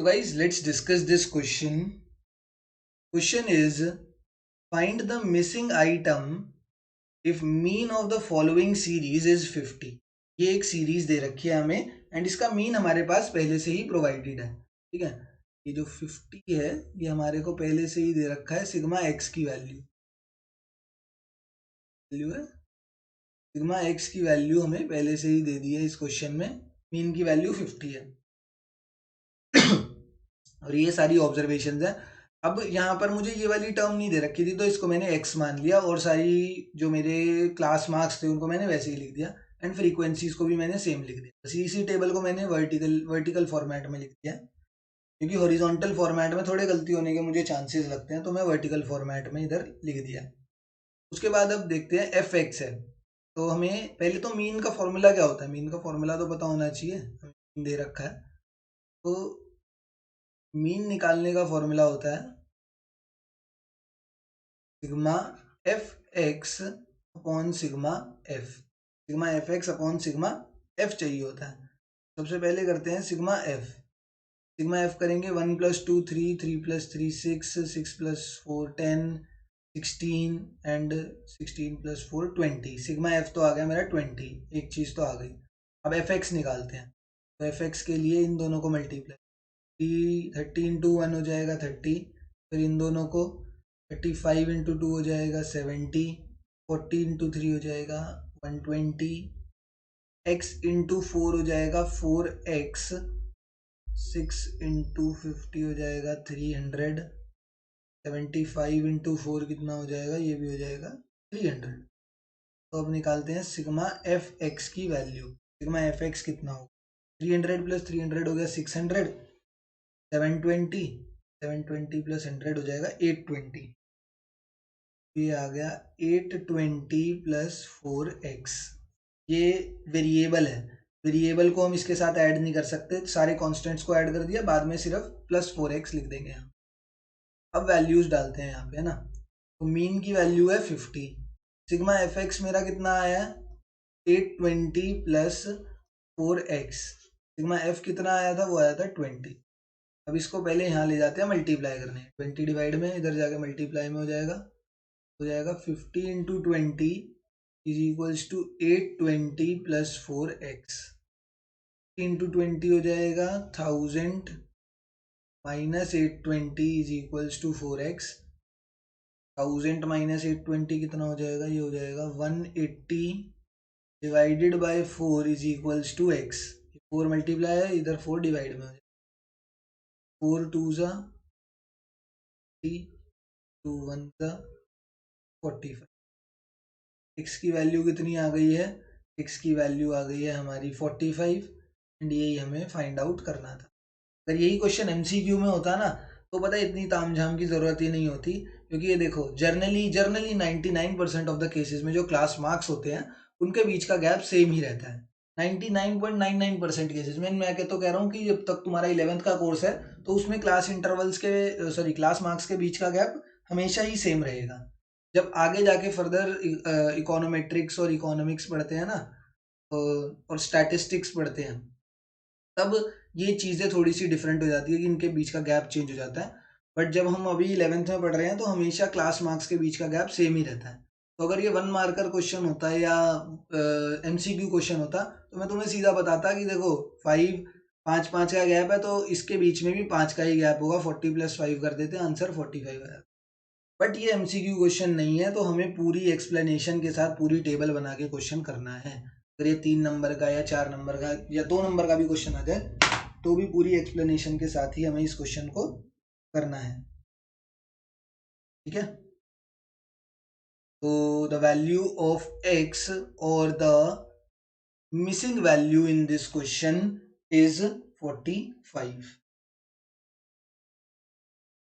So guys, let's discuss this question. Question is, find the missing item if mean of the following series is 50. ये एक series दे रखी है हमें and इसका mean हमारे पास पहले से ही प्रोवाइडेड है. ठीक है, ये जो 50 है ये हमारे को पहले से ही दे रखा है. सिग्मा एक्स की वैल्यू है, सिग्मा एक्स की वैल्यू हमें पहले से ही दे दी है. इस क्वेश्चन में मीन की वैल्यू 50 है और ये सारी ऑब्जर्वेशन है. अब यहाँ पर मुझे ये वाली टर्म नहीं दे रखी थी तो इसको मैंने x मान लिया और सारी जो मेरे क्लास मार्क्स थे उनको मैंने वैसे ही लिख दिया एंड फ्रीक्वेंसीज को भी मैंने सेम लिख दिया. बस इसी टेबल को मैंने वर्टिकल फॉर्मेट में लिख दिया क्योंकि हॉरिजॉन्टल फॉर्मेट में थोड़े गलती होने के मुझे चांसेस लगते हैं तो मैं वर्टिकल फॉर्मेट में इधर लिख दिया. उसके बाद अब देखते हैं एफ एक्स है तो हमें पहले तो मीन का फॉर्मूला क्या होता है. मीन का फॉर्मूला तो पता होना चाहिए, मीन दे रखा है तो मीन निकालने का फॉर्मूला होता है sigma F x upon sigma F. Sigma F x upon sigma F चाहिए होता है. सबसे पहले करते हैं सिग्मा एफ. सिग्मा एफ करेंगे 1 + 2 3, 3 + 3 6, 6 + 4 10, 16 एंड 16 + 4 20. सिग्मा एफ तो आ गया मेरा 20, एक चीज़ तो आ गई. अब एफ एक्स निकालते हैं तो एफ एक्स के लिए इन दोनों को मल्टीप्लाई 30 × 1 हो जाएगा 30, फिर इन दोनों को 35 × 2 हो जाएगा 70, 40 × 3 हो जाएगा 120, x × 4 हो जाएगा 4x, 6 × 50 हो जाएगा 300, 75 × 4 कितना हो जाएगा, ये भी हो जाएगा 300. तो अब निकालते हैं सिग्मा एफ एक्स की वैल्यू. सिग्मा एफ एक्स कितना होगा, 300 + 300 हो गया 600, 720, 720 + 100 हो जाएगा 820. ये आ गया 820 + 4x. ये वेरिएबल है, वेरिएबल को हम इसके साथ ऐड नहीं कर सकते, सारे कांस्टेंट्स को ऐड कर दिया, बाद में सिर्फ +4x लिख देंगे हम. अब वैल्यूज डालते हैं यहाँ पे है ना. तो मीन की वैल्यू है 50. सिग्मा एफ एक्स मेरा कितना आया है 820 + 4x. सिग्मा एफ कितना आया था, वो आया था 20. अब इसको पहले यहाँ ले जाते हैं मल्टीप्लाई करने. 20 डिवाइड में इधर जाके मल्टीप्लाई में हो जाएगा 50 × 20 = 820 + 4x. 10 × 20 हो जाएगा 1000 - 820 = 4x. 1000 - 820 कितना हो जाएगा, ये हो जाएगा 180 डिवाइडेड बाय 4 = x. 4 मल्टीप्लाई है, इधर 4 डिवाइड में हो जाएगा. 4 2 ज़ा 2 1 ज़ा 45. x की वैल्यू कितनी आ गई है, x की वैल्यू आ गई है हमारी 45 एंड यही हमें फाइंड आउट करना था. अगर यही क्वेश्चन एमसीक्यू में होता ना तो पता है इतनी तामझाम की ज़रूरत ही नहीं होती, क्योंकि ये देखो जर्नली 99% ऑफ द केसेस में जो क्लास मार्क्स होते हैं उनके बीच का गैप सेम ही रहता है. 99.99% केसेस में मैं तो कह रहा हूँ कि जब तक तुम्हारा 11th का कोर्स है तो उसमें क्लास इंटरवल्स के क्लास मार्क्स के बीच का गैप हमेशा ही सेम रहेगा. जब आगे जाके फर्दर इकोनोमेट्रिक्स और इकोनॉमिक्स पढ़ते हैं ना और स्टैटिस्टिक्स पढ़ते हैं तब ये चीज़ें थोड़ी सी डिफरेंट हो जाती है कि इनके बीच का गैप चेंज हो जाता है. बट जब हम अभी 11th में पढ़ रहे हैं तो हमेशा क्लास मार्क्स के बीच का गैप सेम ही रहता है. तो अगर ये 1 मार्कर क्वेश्चन होता है या एमसीक्यू क्वेश्चन होता तो मैं तुम्हें सीधा बताता कि देखो 5 का गैप है तो इसके बीच में भी 5 का ही गैप होगा, 40 + 5 कर देते हैं, आंसर 45 आ जाता. बट ये एमसीक्यू क्वेश्चन नहीं है तो हमें पूरी एक्सप्लेनेशन के साथ पूरी टेबल बना के क्वेश्चन करना है. अगर ये 3 नंबर का या 4 नंबर का या 2 नंबर का भी क्वेश्चन आ जाए तो भी पूरी एक्सप्लेनेशन के साथ ही हमें इस क्वेश्चन को करना है. ठीक है, तो द वैल्यू ऑफ x और the missing value in this question is 45.